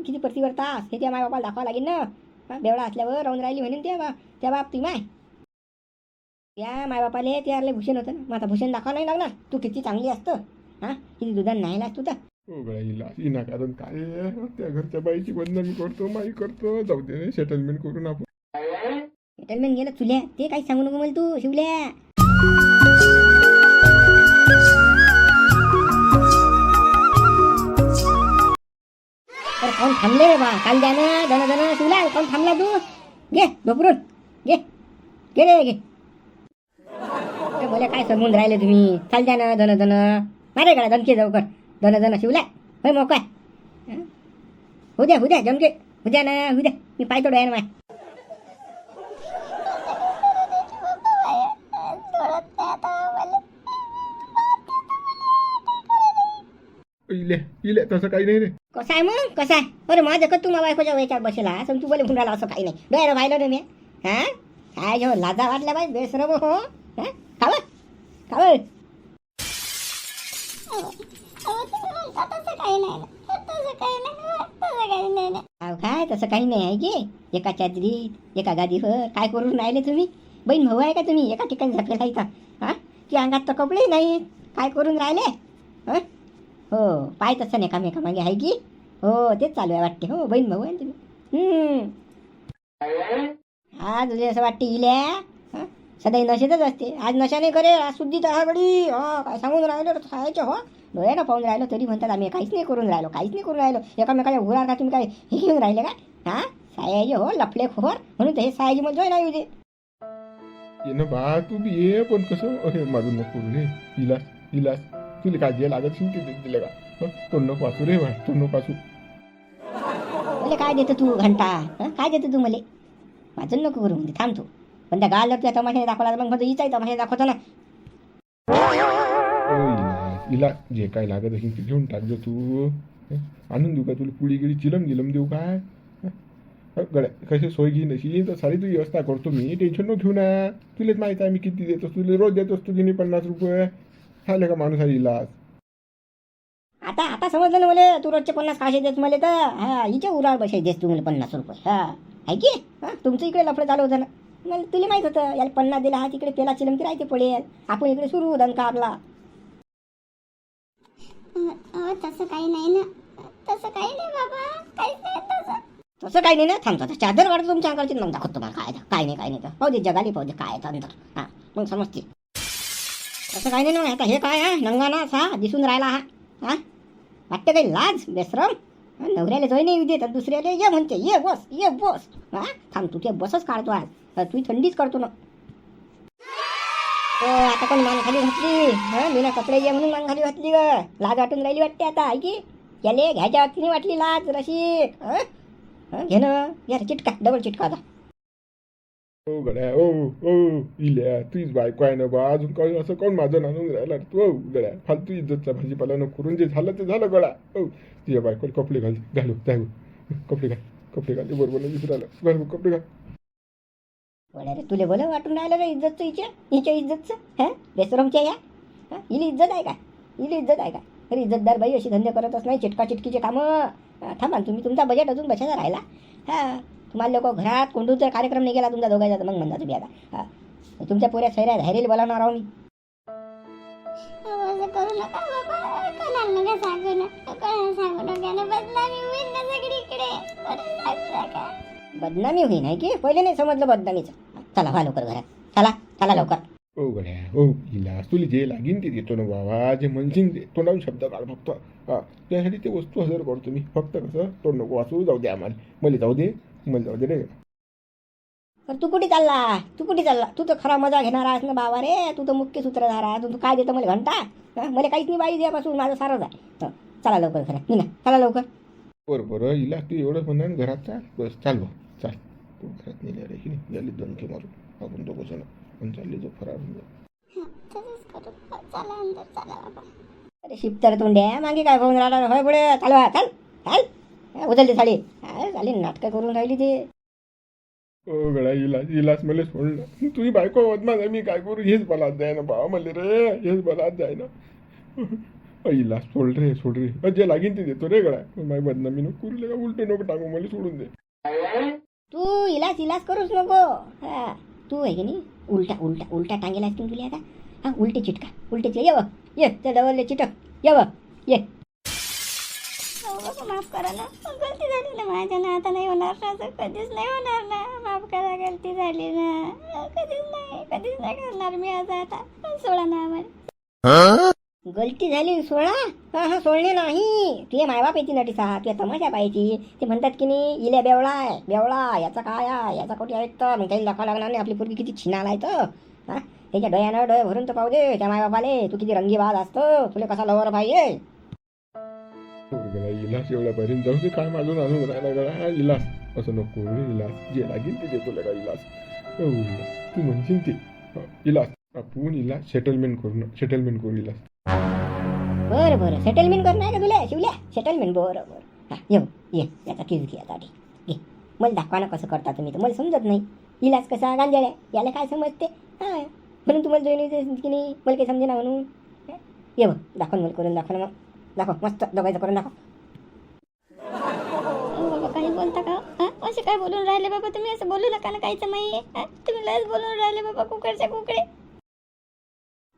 किती प्रतिवर तास हे त्या मायबापाला दाखवावं लागेल ना. बेवडा असल्यावर राहून राहिली म्हणून त्या बाप ती माय त्या मायबापाले त्याला भूषण होतं ना. मग आता भूषण दाखवा नाही लागणार. तू किती चांगली असतं किती दुधान न्यायला तू तर. हो गड्या हिला कारण काय आहे? त्या घरच्या बाईची बदनामी करतो माई करतो. जाऊ दे सेटलमेंट करून आपण. सेटलमेंट गेलं चुल्या ते काही सांगू नको मला तू शिवल्या. तर कोण थांबले रे बा काल द्यानं दन शिवल्या कोण थांबला तू. घे झोपरून घे घे रे घे. मला काय समजून राहिले तुम्ही. चाल द्या ना धन मारे गळा दणके जाऊ कर धन शिवल्या होय मोकळा. उद्या जमके उद्या ना उद्या मी पाय तोड आहे ना माय. इले तसं काही नाही रे. कसं आहे मग कसं आहे. अरे माझं का तुम्हाला बायकोच्या याच्यावर बसेला असं तू बोले म्हणून असं काही नाही. डोळ्याला व्हायला रे मी काय जेव्हा लाजा वाटल्या पाहिजे बेसरब हो खावं काय तसं काही नाही आहे की. एका चादरीत एका गादीवर काय करून राहिले तुम्ही. बहीण भाऊ आहे का तुम्ही एका ठिकाणी झपलेला इथं की अंगात तर कपडे नाही काय करून राहिले. हो पाय तसं नाही कामेका मागे आहे की. हो तेच चालू आहे वाटते. हो बहीण भाऊ आहे तुम्ही. आज तुझे असं वाटते इल्या सदाई नशेतच असते. आज नशा नाही करे आज शुद्धी तहागडी. काय सांगून राहिलो खायचं हो डोळ्यानं पाहून राहिलो तरी म्हणतात आम्ही काहीच नाही करून राहिलो एकामेकाच्या घुरार का तुम्ही काय हे घेऊन राहिले का सायाजी हो लफले खोर म्हणून हे सायाजी मध्ये जोय नाही दे. ये ना बा तू बी ये पण कसं अरे माझं नको रे. इलास तुला काय जे लागत ते दिले का. तो नको वाचू रे भाई तो नको वाचू. मला काय देतो तू घंटा काय देतो तू मला. माझं नको करू म्हणजे थांबतो पण त्या गाळल्यावर त्या तमाशाने दाखवला मग म्हणतो हिचाही तमाशा दाखवतो ना. इला जे काय लागत असेल ते घेऊन टाकजो तू. आणून देऊ का तुला पुडी गिडी चिलम देऊ काय. गड्या कशी सोय घेईन अशी तर सारी तुझी व्यवस्था करतो मी. टेन्शन नको घेऊ ना. तुलाच माहिती आहे मी किती देतो. तुला रोज देतोस तू की 50 रुपये. झाले का माणूस आहे इलाज. आता समजलं ना मला. तू रोजचे 50 काशे देत मला तर हिच्या उरावर बसाय देस तू मला 50 रुपये आहे की. तुमचं इकडे लफडं चालू होतं ना. मला तुला माहित होतं याला 50 दिला हा तिकडे पेला चिलमती राहते पडेल. आपण इकडे सुरू दणका आपला. तसं काही नाही ना. तसं काही नाही बाबा काहीच नाही तसं काही नाही ना. थांबतो चादर काढतो तुमच्या अंगाची मग दाखवतो तुम्हाला काय नाही तर पाहू दे जगाली पाहू दे काय अंतर मग समजते. तसं काही नाही ना. आता हे काय नंगाना दिसून राहिला वाटतं काही लाज बेसरम. नवऱ्याला जोई नाही देत दुसऱ्याला ये म्हणते ये बस थांब तू ते बसच काढतो आज तू थंडीच करतो ना. आता कोणी मान खाली घातली मी ना कपडे ये म्हणून मान खाली घातली ग. लाज वाटून राहिली वाटते आता आहे की. याले घ्यायच्या वाटती नाही वाटली लाज रशीक घे ना या चिटका डबल चिटका आता. ओ गड्या ओ इल्या तुझीच बायको आहे ना बा. अजून काही असं कोण माझं नानून राहिला तू. गड्या फालतू इज्जतचा भाजीपाला न करून जे झालं ते झालं गळा. तुझ्या बायकोला कपडे घालू कपडे घाल बरोबर नाही दिसू राहिलं. कपडे घाल. रे तुले बोला वाटून राहिलं रे इज्जतचं हिच्या इज्जतचं बेसरमच्या या हिला इज्जत आहे का. अरे इज्जतदार बाई अशी धंदे करतच नाही. चिटकीचे कामं. थांबा तुम्ही तुमचा बजेट अजून बसायचा राहिला. तुम्हाला लोक घरात कोंडूचा कार्यक्रम नाही गेला तुमचा दोघांचा मग म्हणता तुम्ही आता तुमच्या पुऱ्या सैऱ्या धैर्याला बोलावणार आहो मी. करू नका बाबा कोणाला नका सांगू नका बदनामी होईल ना सगळीकडे. बदनामी होईन आहे की. पहिले नाही समजलं बदनामीचं. चला व्हा लवकर घरात चला लवकर. ओ गड्या इला तुला जे लागीन ते देतो ना बाबा. जे म्हणशील ते तोंडावून शब्द काढ फक्त. त्यासाठी ते वस्तू हजर करतो मी. फक्त कसं तोंड नको वाचू. जाऊ दे आम्हाला मला जाऊ दे रे. तर तू कुठे चालला तू तर खरा मजा घेणार आहेस ना बाबा रे. तू तर मुख्य सूत्रधार आहे. तू काय देतो मला घंटा मला काहीच नाही बाई द्यापासून माझं सारंच आहे. चला लवकर घरात निघा चला लवकर. बरं इला तू एवढं म्हणा घरात चाल बस चाल तू घरात नेल्या रे की नाही झाली दणके मारू आपण दोघं जण चालले जो फरार अरे शिपतर तोंड्या मागे काय पाहून राहिला होय पुढे चाल उचलते साडी झाली नाटकं करून राहिली ते. ओ गड्या इलास मला सोडलं. तुझी बायको बदमाश आहे मी काय करू. हेच बलात जाय ना बाबा मला रे हेच बलात जाय ना. इला सोड रे जे लागेन ते देतो रे गड्या. माझी बदनामी नको करू का, उलट नको टाकू, मला सोडून दे. तू इलाज करूच नको. हा तू आहे की नाही उलटा टांगेला असतील तुला आता. हा उलटे चिटका ये त्या डबल चिटक ये. हो बाबा, माफ करा ना, गलती झाली ना माझ्या ना, आता नाही होणार ना, असं कधीच नाही होणार ना. माफ करा, गलती झाली ना, कधीच नाही करणार मी असं आता. सोडा ना आम्हाला. गलती झाली सोळा. हा सोडणे नाही. तुझे मायबाप येते नटीसा, तुझ्या तमाशा पाहिजे. ते म्हणतात की नाही इल्या बेवळा याचा काय आहे, याचा कोटी ऐकतं. मग काही दाखवा लागणार नाही आपली पोरगी किती छिनाला आहे तर. हा त्याच्या डोळ्यानं डोळे भरून तर पाहू दे त्या मायबापाले, तू किती रंगीबाज असतो, तुला कसा लवर पाहिजे. इलास एवढ्यापर्यंत जाऊ दे, काय मागून आणून राहिला गड्या. इलास असं नको रे, इलास जे लागेल ते देतो लगा. इलास तू म्हणशील ते इलास आपण इलास सेटलमेंट करू इलास. बरं सेटलमेंट करणार का तुला शिवल्या? सेटलमेंट बरं. हा ये याचा केस घे आता घे. मला दाखवाना कसं करता तुम्ही, तर मला समजत नाही. इलाज कसा गांजाळ्या याला काय समजते. हा म्हणून तुम्हाला जोईन की नाही, मला काही समजे ना म्हणून. ये बघ दाखवून मला करून दाखव मस्त दोघायचं करून दाखव. बाबा काही बोलता का? असे काय बोलून राहिले बाबा तुम्ही? असं बोलू नका ना, काहीच नाही. तुम्ही लयच बोलून राहिले बाबा. कुकडे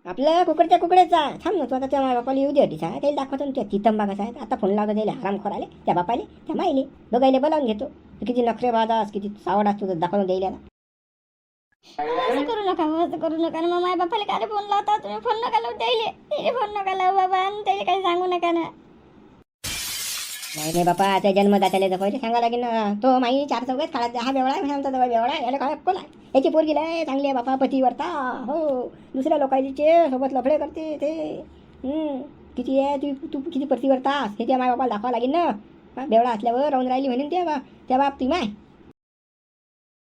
आपल्या कुकड्याचा थांब ना तू. आता त्या बापाला येऊ दे अटीचा, त्याला दाखवतो ना. त्या तितंबा कसा आहे आता फोन लावतो त्याला, हराम खोराले त्या बापाले त्या माईले दोघाईले बोलावून घेतो. किती नखरे बाजास, किती सावडास तुझं दाखवून द्यायला. असं करू नका ना. मग माय बापाला काय फोन लावता तुम्ही? फोन नका लावू त्याला, फोन नका लावू बाबा. आणि त्याला काही सांगू नका ना. नाही बापा, त्या जन्मदात्याला तर पहिले सांगा लागेल ना. तो माई 4 चौघात काढायचा. हा बेवळा आहे म्हणतो, तो बेवळा याला काय अक्कल आहे. याची पोरगी लय चांगली आहे बापा, पतीवरता. हो दुसऱ्या लोकांचे सोबत लफडे करते ते. किती आहे तू किती पतीवरतास हे त्या माय बापाला दाखवा लागेल ना. बेवळा असल्यावर राहून राहिली म्हणून त्या बाप ती माय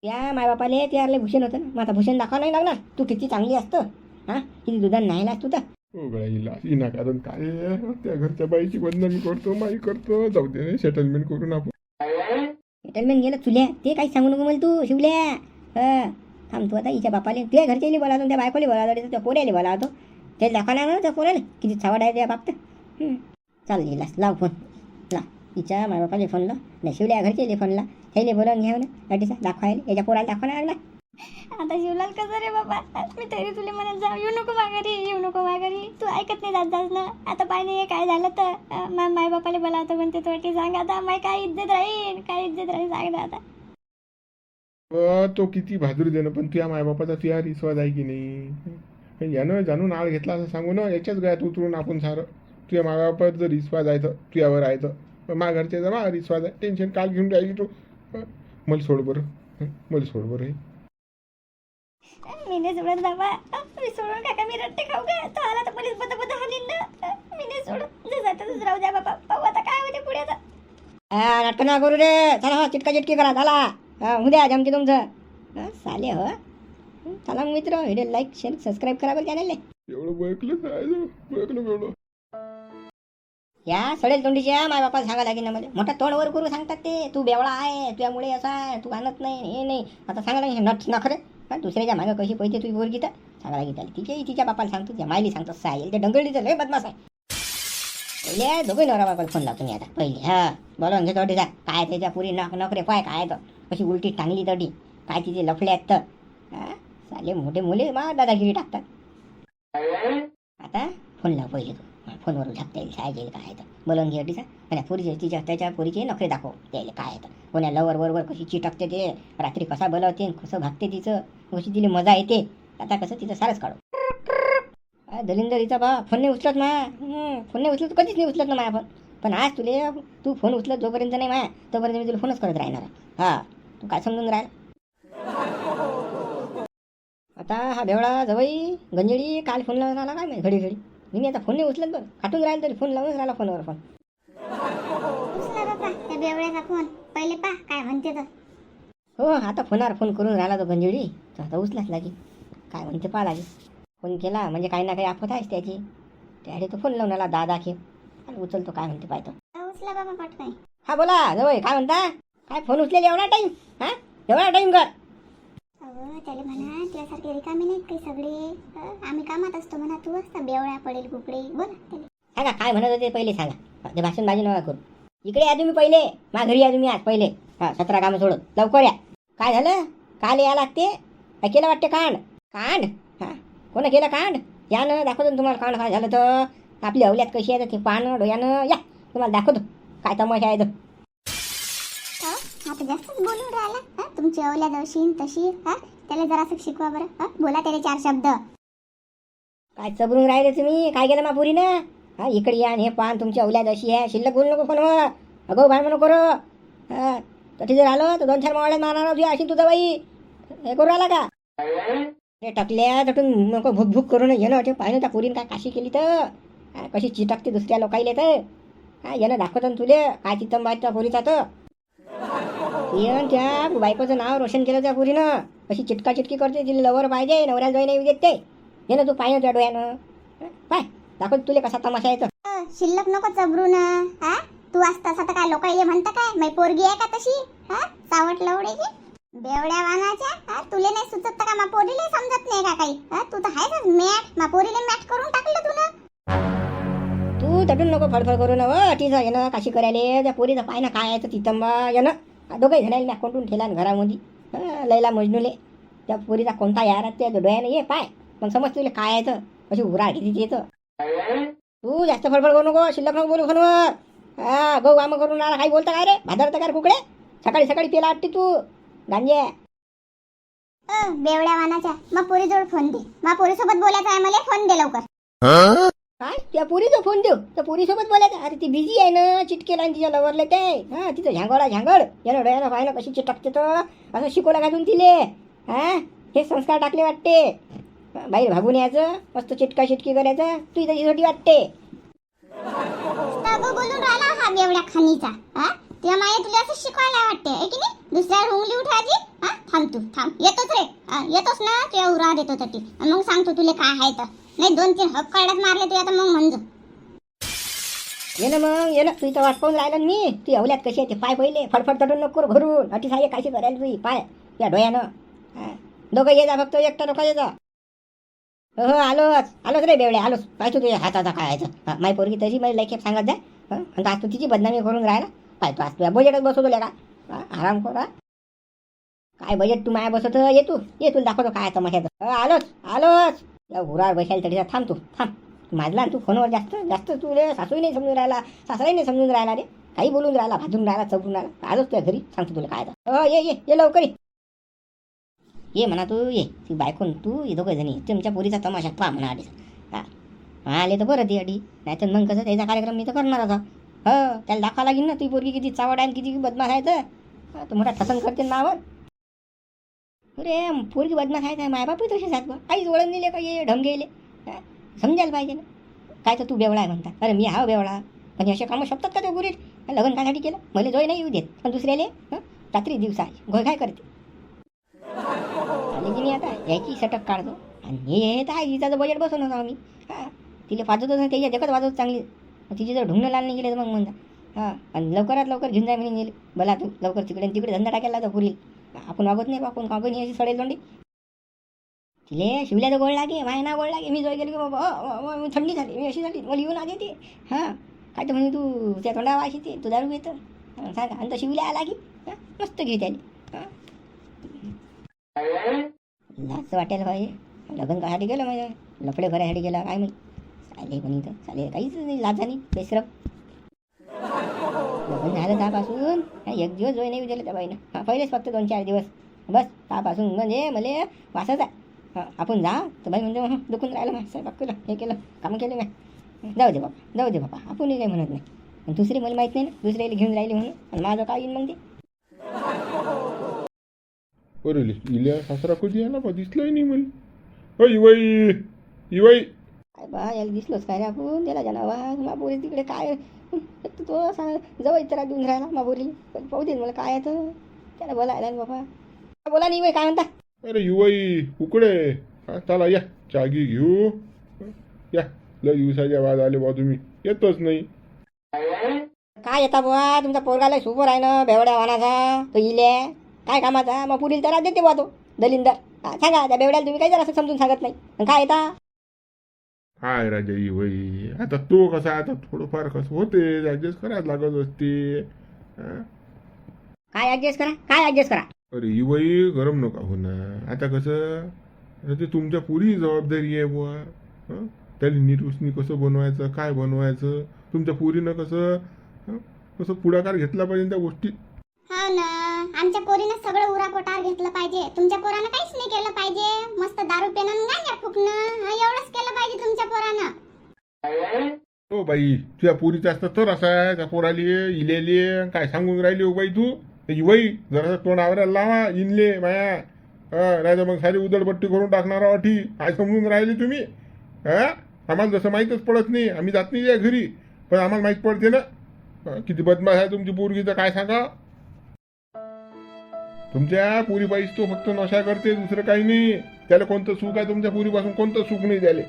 त्या मायबापाले त्याला भूषण होतं ना. मग आता भूषण दाखवा नाही लागणार. तू किती चांगली असतं. हा किती दुधान नाही तू तर. हो गड्या इलास कारण काय त्या घरच्या बाईची बदनामी करतो, माई करतो. जाऊ दे सेटलमेंट करून आपण. सेटलमेंट गेलं चुल्या, ते काही सांगू नको मला तू शिवल्या. थांब तू आता हिच्या बापाले तुझ्या घरच्याला बोलावतो, त्या बायकोले बोलावतो, त्या पोऱ्याला बोलावतो. ते दाखवा ना त्या पोऱ्याला किती सावड आहे त्या बाप तर. चाल इलास लाव फोन लाव. हिच्या मायबापाले फोन लाव नाही, शिवल्या घरच्याले फोन लाव. त्याला बोलावून घ्या ना अटीसा दाखवायला. याच्या पोराला दाखवा लागला. आता शिवलाल कसं रे बाबा? मी तरी तुला म्हणत जाऊ येऊ नको माघारी. तू ऐकत नाही जात ना. आता पाहिजे काय झालं तर माय बापाला बोलावतो म्हणते तोटी. सांग आता माय काय इज्जत राहील सांग ना आता. तो किती बहादूर देणं, पण तुझ्या मायबापाचा तुझ्या विश्वास आहे की नाही? यानं जाणून आळ घेतला असं सांगू ना. याच्याच गळ्यात उतरून आपण सारं. तुझ्या मायबापात जर विश्वास आहे तर तुझ्यावर आहे तर मा घरच्याचा मा विश्वास आहे. टेन्शन काल घेऊन राहिली तू. मला सोड बरं. मी नाही सोडत बाबा. मी सोडून काका मी रट्टे खाऊ का? तो आला तर पोलीस बद्द हालीन ना. मी नाही सोडत. जसं राहू द्या बाबा. पाहू आता काय होते पुढे आता. नाटकं ना करू रे. चला चिटकी करा झाला. उद्या जमते तुमचं साले. हो चला मित्र, व्हिडिओ लाईक शेअर सबस्क्राईब करा बरं चॅनलला. एवढं बघलं या सडेल तोंडीच्या माय बापाला सांगा लागेल ना मला. मोठा तोंडवर करू सांगतात ते. तू बेवळा आहे, तुझ्यामुळे असं आहे, तू आणत नाही हे नाही. आता सांगा लागेल नखरे. दुसऱ्याच्या मागं कशी पळते तुझी पोरगी तर सांगा लागेल. तिच्या बापाला सांगतो, त्या मायली सांगतो साहेल. ते डंगळीचं लय बदमाश आहे. पहिले दोघे नवरा बापाला फोन लावतो मी आता पहिले. बोलवून घेतो अटीचा. काय त्याच्या पुरी नखरे पाय काय तर कशी उलटी टांगली तडी. काय तिथे लफले आहेत तर साले मोठे मुले मा दादागिरी टाकतात. आता फोन लाव पहिले तू. फोनवर झापता येईल काय गेलं काय तर बोलवून घे अटीचा. आणि पुरीचे त्याच्या पुरीचे नखरे दाखव त्याला काय तर. कोण्या लवर बरोबर कशी चिटकते ते, रात्री कसा बोलवते, कसं भागते तिचं, कशी तिला मजा येते. आता कसं तिचं सारच काढू. दलिंदरीचा बा फोन नाही उचलत फोन नाही उचलत, कधीच नाही उचलत ना माझ्या फोन. पण आज तू फोन उचलत जोपर्यंत नाही माया तोपर्यंत मी तुला फोनच करत राहणार. तू काय समजून राहिला. आता हा बेवळा जवई गंजडी काल फोन लावून आला काय घडी मी आता फोन नाही उचलत बरं. खाटून राहिलं तरी फोन लावूनच राहिला फोनवर फोन. उचला बाबा त्या बेवड्याचा फोन. पहिले पा काय म्हणते तर. हो आता फोनावर फोन करून राहिला तो गंजडी. तर आता उचलाच लागेल. काय म्हणते पहा लागेल. फोन केला म्हणजे काही ना काही आफत आहेच त्याची. त्यासाठी तो फोन लावून आला दादा खेळ. आणि उचलतो काय म्हणते पाहतो. उचला बाबा पटकन. हा बोला जवळ काय म्हणता. काय फोन उचलेला एवढा टाईम. एवढा टाईम कर. त्याला म्हणा तुझ्यासारखे रिकामी नाहीत काही सगळे. आम्ही कामात असतो म्हणा. तू असता बेवळ्या पडेल कुकडे. बोला त्याला. सांगा काय म्हणत होते पहिले सांगा. ते भाषण बाजी नका करू. इकडे या तुम्ही पहिले. माझ्या घरी या तुम्ही आज पहिले. 17 कामं सोडून लवकर या. काय झालं? काल या लागते. काय केलं वाटते कांड? कांड? कोणं केलं कांड? या ना दाखवतो ना तुम्हाला कांड काय झालं तर. आपली अवल्यात कशी आहे तर ते पाहणं डोळ्यानं. या तुम्हाला दाखवतो काय तमाशा आहे तर. आता जास्तच बोलून राहिला. तुमची अवल्याद अशी तशी. त्याला जरासं शिकवा बरं. बोला त्याला 4 शब्द. काय चबरून राहिले तुम्ही? काय केलं मापुरीनं? इकडे या आणि हे पान तुमची अवल्याद अशी आहे. शिल्लक बोलू नको कोण. अगो भांड नको करू. तठी जर आलो तर 2-4 मावळ्यात मारणार तुझ्या अशी तुझा बाई. हे करू आला का? ते टाकल्या तटून नको भूक भूक करून येणं. ते पाहिजे त्या पुरीन काय काशी केली तर. कशी चिटकते दुसऱ्या लोकाईले तर. येणं दाखवतो ना तुले काय चितंबाय त्या पुरीचा तर. येण त्या बायकोचं नाव रोशन केलं त्या पुरीनं. कशी चिटका चिटकी करते. तिला लवर पाहिजे. नवऱ्याला जोई नाही देत ते. येणं तू पाहिजे त्या डोळ्यानं. पाय दाखवतो तुले कसा तमाशा आहे तर. शिल्लक नको चबरू ना. तू असतास आता काय लोकांना म्हणता काय मै पोरगी आहे का तशी? सावट लवडेची बेवड्या वानाच्या. तुले नाही सुचत का? मा पोरीले समजत नाही का काही? तू तर आहेस मॅट. मा पोरीले मॅट करून टाकलं तू ना. तू तटून नको फडफड करू ना. तिचं येणं काशी करायले त्या पोरीचं पाय ना काय आहे तर तितंबा येणं. दोघंही जणायला मॅ कोंटून ठेला घरामध्ये. लैला मजनूले त्या पोरीचा कोणता यार त्या डोळ्यानं ये पाय. पण समज तुला काय आहे तर कशी उरा घेते येतं. तू जास्त फडफड करू नको. शिल्लक नको बोलू फोनवर. गो काम करून राहिला. काही बोलता काय रे? भादरतं काय रे कुकडे? सकाळी सकाळी पेला वाटते तू गांजे. बेवड्या वानाच्या. मा पोरी जोड फोन दे. मा पोरी सोबत बोलायचं आहे मला. फोन दे लवकर. काय त्या पुरीचा फोन देऊ? त्या पुरीसोबत बोलायचं? अरे ती बिझी आहे ना. चिटकेला आणि तिच्या लवरले ते. तिचं झांगड झांगड यानं डोळ्यानं पाहिलं कशी चिटकते तर. असं शिकवलं का तुम्ही तिले? हे संस्कार टाकले वाटते. बाहेर भागून यायचं मस्त चिटका चिटकी करायचं. तू इथं तिसाठी वाटते. बोलून राहिला हा बेवड्या खानीचा. त्या माये तुला असं शिकवायला वाटते आहे की नाही? दुसऱ्यावर उंगली उठायची. थांब तू थांब. येतोच रे. येतोच ना. तुझ्या उरा देतो तटी. मग सांगतो तुला काय आहे तर. नाही 2-3 हक काढत मारले तू आता मग म्हणजो. ये ना मग ये ना. तू इथं वाट पाहून राहिलं मी. ती अवल्यात कशी आहे ते पाय पहिले. फडफड तटून नको घरून. अटी साहे काशी करायला तुझी पाय या डोळ्यानं. दोघं ये जा फक्त. एकटा नको ये जा. हो आलोच रे बेवड्या आलोच. पाय तू तुझ्या हाताचा काय आहे. माय पोरगी तशी माझी लयखेप सांगत जाय. आणि आज तू तिची बदनामी करून राहिला. पाय तू आज तुझ्या बजेटच बसवतो का? आराम करा. काय बजेट तू माया बसवत? ये तुला दाखवतो काय तमाशाचं. आलोच या हुरावर बसायला तरी थांब तू थांब. माझला तू फोनवर जास्त तू रे सासूही नाही समजून राहिला. सासराही नाही समजून राहिला रे. काही बोलून राहिला. भाजून राहिला चबून राहिला. आलोच तुझ्या घरी सांगतो तुला काय. ये लवकर ये म्हणा तू. ये ती बायकोन तू ये दोघं जणी तुमच्या पोरीचा तमाशा पहा म्हणा आधी. आले तर बरं ती अडी. नाही तर मग कसं त्याचा कार्यक्रम मी तर करणार होता. त्याला दाखवा लागेल ना ती पोरगी किती चावड आहे किती बदमाश आहे तर. मोठा ठसन करते नावर. अरे पोरगी बदमाश आहे काय? मायबापही तसेच आहेत बा. आईच वळण दिले का ये ढम गेले. समजायला पाहिजे ना. काय तर तू बेवळा आहे म्हणता. अरे मी हा बेवळा. पण असे कामं शोधतात का ते गुरीत? लग्न कायसाठी केलं? मला जोय नाही येऊ देत. पण दुसऱ्याले रात्री दिवसा घोय काय करते. मी आता याची सटक काढतो. आणि हे तर आहे हिचा बजेट बसवून होता आम्ही. तिला वाजवतो ना त्याच्या देखत वाजवत चांगली. तिचे जर ढुंगणं लाल नाही गेले तर मग म्हणता. आणि लवकरात लवकर घेऊन जाय म्हणून गेले. भला तू लवकर तिकडे धंदा टाकायला तर पुरील. आपण वागत नाही आपण कागद अशी सडेल तोंडी. तिले शिवल्या तर गोळ लागे. माय ना गोळ लागे. मी जोय गेली की बाबा थंडी झाली. मी अशी झाली. मला येऊन आली ती. काय तर म्हणे तू त्या तोंडा वाशी ते तू दारू येतं सांगा. आणि तर शिवल्या आला की मस्त घे त्याने. लाच वाटायला पाहिजे. लग्न कासाठी गेलं म्हणजे लफडे भरायसाठी गेला काय माहिती. चालेल कोणी तर चालेल काहीच नाही. लाजानी बेसरम. लग्न झालं त्यापासून 1 दिवस जोई नाही दिलं त्या बाईनं. पहिलेच फक्त 2-4 दिवस बस. त्यापासून म्हणजे मला वाचत आहे. आपण जा तर बाई म्हणजे दुखून राहिलं मग. स्वयंपाक केलं हे केलं कामं केले मी. जाऊ दे बाबा आपणही काही म्हणत नाही. दुसरी मला माहीत नाही ना. दुसऱ्याला घेऊन राहिली म्हणून. आणि माझं काय येईन मग ते. अरे इल्या सासरा कधी आला बा? दिसलाही नाही मला. इवाई काय बा याला दिसलोच काय रे आपण. त्याला जनावा मापोरी तिकडे काय तो असा जवळ इतरा देऊन राहिला मापोरी. पाहू दे मला काय येतं त्याला बोलायला ना बाबा. बोला नाही काय म्हणता. अरे युवाई उकडे चला या चागी घेऊ. या लय दिवसाच्या बाद आले बा तुम्ही. येतच नाही. काय येता बुवा तुमचा पोरगाला सुपर आहे ना बेवड्या वानाचा. तो इले काय कामाचा. मग पुढील तर देते बुवा तो दलिंदर. सांगा त्या बेवड्याला तुम्ही काही जरा असं समजून सांगत नाही. काय येता काय राजा ही वही आता तो कसा आता थोडंफार कसं होते ऍडजस्ट करायला लागत असते हा? काय ऍडजस्ट करा, काय ऍडजस्ट करा? अरे ही वही गरम नका हो ना. आता कसं आता ते तुमच्या पुरी जबाबदारी आहे बुवा. हं? त्याला नीट उसनी कसं बनवायचं काय बनवायचं तुमच्या पुरीनं कसं कसं पुढाकार घेतला पाहिजे त्या गोष्टी. हो ना, आमच्या पोरीनं सगळं उरापोटावर घेतलं पाहिजे. तुमच्या पोरानं काहीच नाही केलं पाहिजे. मस्त दारू पिणं आणि गांजा फुकणं एवढंच केलं पाहिजे तुमच्या पोरानं. हो बाई तुझ्या पुरीचा असतं तर असा आहे त्या पोराली इलेली काय सांगून राहिली हो बाई तू. त्याची वही जरा तोंड आवरायला लावा इनले माया. नाही तर मग सारी उदळपट्टी करून टाकणार अठी. काय समजून राहिले तुम्ही. आम्हाला जसं माहीतच पडत नाही आम्ही जात नाही या घरी पण आम्हाला माहीत पडते ना. किती बदमाश आहे तुमची पोरगी तर काय सांगा. तुमच्या पुरीबाईच तो फक्त नशा करते दुसरं काही नाही. त्याला कोणतं सुख आहे तुमच्या पुरीपासून कोणतं सुख नाही त्याले.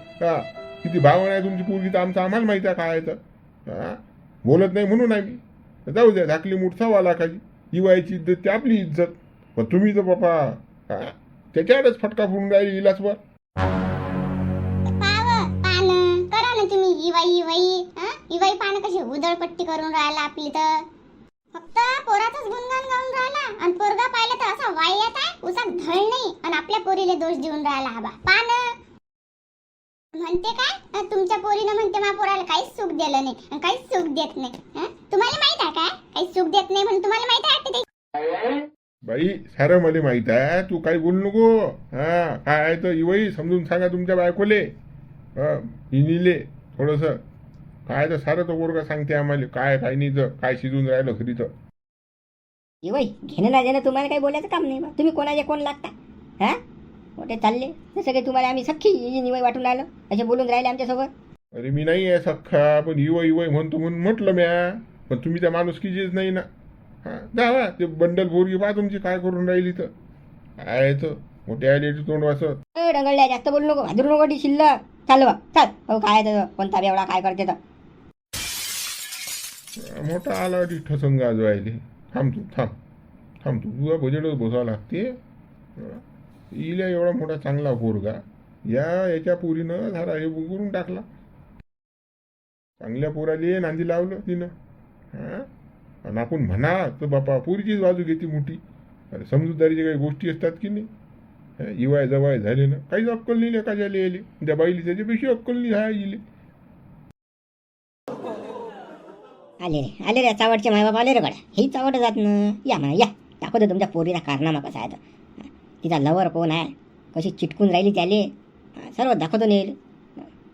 किती भावना आहे तुमची पोरगी तर आमचं आम्हाला माहिती आहे काय आहे तर. बोलत नाही म्हणून आम्ही जाऊ द्या धाकली मुठसा वाला खाली इवायची इज्जत ती आपली इज्जत. पण तुम्ही तर बापा त्याच्यावरच फटका फोडून राहिली इलासवर. करा ना तुम्ही इवाई पानं कशी उदळपट्टी करून राहिला आपली तर. फक्त पोराचाच गुणगान गाऊन राहिला आणि पोरगा पाहिला तर असा वाईयात आहे उसात धळ नाही आणि आपल्या पोरीला दोष देऊन राहिला. हा बा पानं म्हणते काय तुमच्या पोरीनं म्हणते मा पोराला काहीच सुख दिलं नाही आणि काहीच सुख देत नाही. तुम्हाला माहित आहे काय काही सुख देत नाही म्हणून तुम्हाला माहित आहे ते. बाई सारं मला माहित आहे तू काही बोलू नको. काय आहे तर इवई समजून सांगा तुमच्या बायकोले इनिले थोडंसं काय तर सारं तो पोरगा सांगते आम्हाला काय काय नाही तर काय शिजून राहिलं खरी तर. वय घेणं ना देणं तुम्हाला काही बोलायचं काम नाही बा. तुम्ही कोणाचे कोण लागता. हा मोठे चालले जसं काही तुम्हाला आम्ही सख्खी निवय वाटून राहिलो असे बोलून राहिले आमच्यासोबत. अरे मी नाही आहे सख्खा पण इवई म्हणतो म्हणून म्हटलं म्या. पण तुम्ही त्या माणुसकीचीच नाही ना. जावा ते बंडल पोरगी पहा तुमची काय करून राहिली तर. काय तर मोठ्या आले तोंड वाचत. डंगळल्या जास्त बोलू नको भाजरू नको ती शिल्लक. चाल बा चाल. हो काय तर कोणता बेवडा काय करते तर. मोठा आला ठसंग गाजवायले. थांब तू तुझा बजेटच बसावं लागते. इल्या एवढा मोठा चांगला पोरगा याच्या पोरीनं झाला हे करून टाकला. चांगल्या पोराले नांदी लावलं तिनं. आणि आपण म्हणा तर बापा पोरीचीच बाजू घेते मोठी. अरे समजूतदारीच्या काही गोष्टी असतात की नाही. इवाय जवाय झाले ना काहीच अक्कल नाही का झाले याले. त्या बाईली त्याच्यापेक्षा अक्कल नाही हा इले. आले रे चावटचे मायबाप आले रे गड्या. ही चावट जात ना. या म्हणा या दाखवतो तुमच्या पोरीला कारनामा कसा आहे तर. तिचा लवर कोण आहे कशी चिटकून राहिली त्याले सर्व दाखवतो नाही.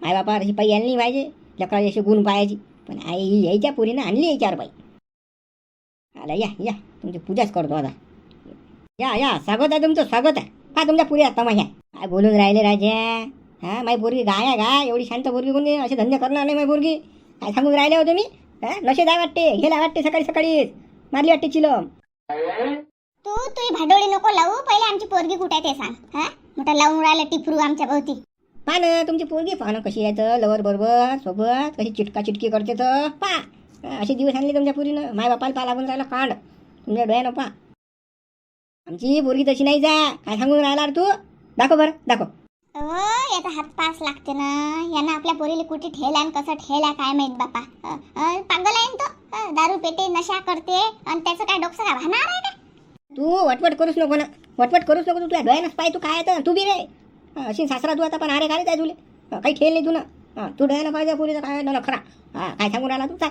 मायबापावर अशी पायी आणली पाहिजे लेकराची अशी गुण पाहायची. पण आई यायच्या पोरीनं आणली याच्यावर पायी. आला या तुमची पूजाच करतो आता. या स्वागत आहे तुमचं स्वागत आहे. का तुमच्या पुरी आता माझ्या काय बोलून राहिले राजा. माझी पोरगी गाय आहे गाय एवढी शांत पोरगी कोणी असे धंदे करणार नाही. माझी पोरगी काय सांगून राहिले हो तुम्ही. नशे जाय वाटते गेला वाटते सकाळीच मारली वाटते चिलम. तू भाडोळी नको लावू. पहिले आमची पोरगी कुठे आहे ते सांग. मोठा लावून राहिला टिपरू आमच्या भोवती. पानं तुमची पोरगी पानं कशी आहे तर लवर बरोबर सोबत कशी चिटकी करते तर पा. असे दिवस आणले तुमच्या पुरीनं. माय बापाला पा लागून राहिला कांड तुमच्या डोळ्यानं पा. आमची पोरगी तशी नाही जा. काय सांगून राहिला तू. दाखव बरं दाखव. याचा हात पास लागते ना. यानं आपल्या पोरीला कुठे ठेला आणि कसं ठेला काय माहित बापा. पागल आहे तो. दारू पेटे नशा करते आणि त्याचं काय डोकं का भाणार आहे का. तू वटवट करूच नको ना. वटवट करूच नको. तू तुझ्या डोळ्यानंच पाय तू काय तर तू बी रे अशी सासरा तू आता पण अरे काय तुले काही ठेल नाही तू ना. तू डोळ्यानं पाहिजे पुरीचं काय ना खरा. काय सांगून राहिला तू चाल.